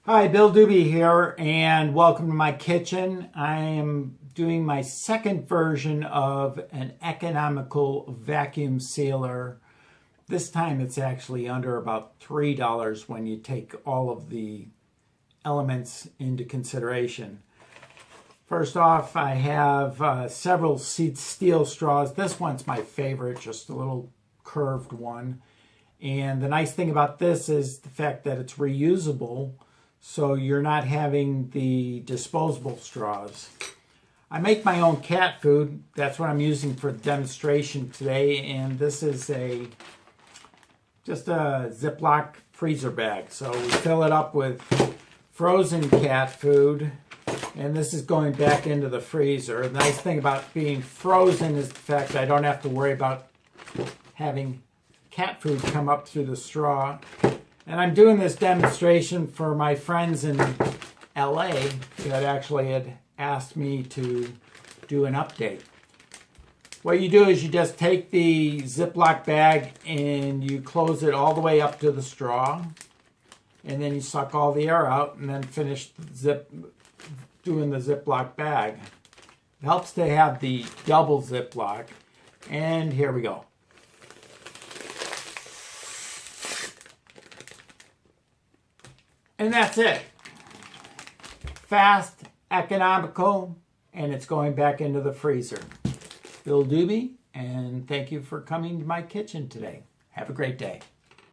Hi, Bill Dube here, and welcome to my kitchen. I am doing my second version of an economical vacuum sealer. This time it's actually under about $3 when you take all of the elements into consideration. First off, I have several steel straws. This one's my favorite, just a little curved one. And the nice thing about this is the fact that it's reusable, so you're not having the disposable straws. I make my own cat food. That's what I'm using for the demonstration today. And this is just a Ziploc freezer bag. So we fill it up with frozen cat food. And this is going back into the freezer. The nice thing about being frozen is the fact that I don't have to worry about having cat food come up through the straw. And I'm doing this demonstration for my friends in LA that actually had asked me to do an update. What you do is you just take the Ziploc bag and you close it all the way up to the straw. And then you suck all the air out and then finish doing the Ziploc bag. It helps to have the double Ziploc. And here we go. And that's it. Fast, economical, and it's going back into the freezer. Bill Dube, and thank you for coming to my kitchen today. Have a great day.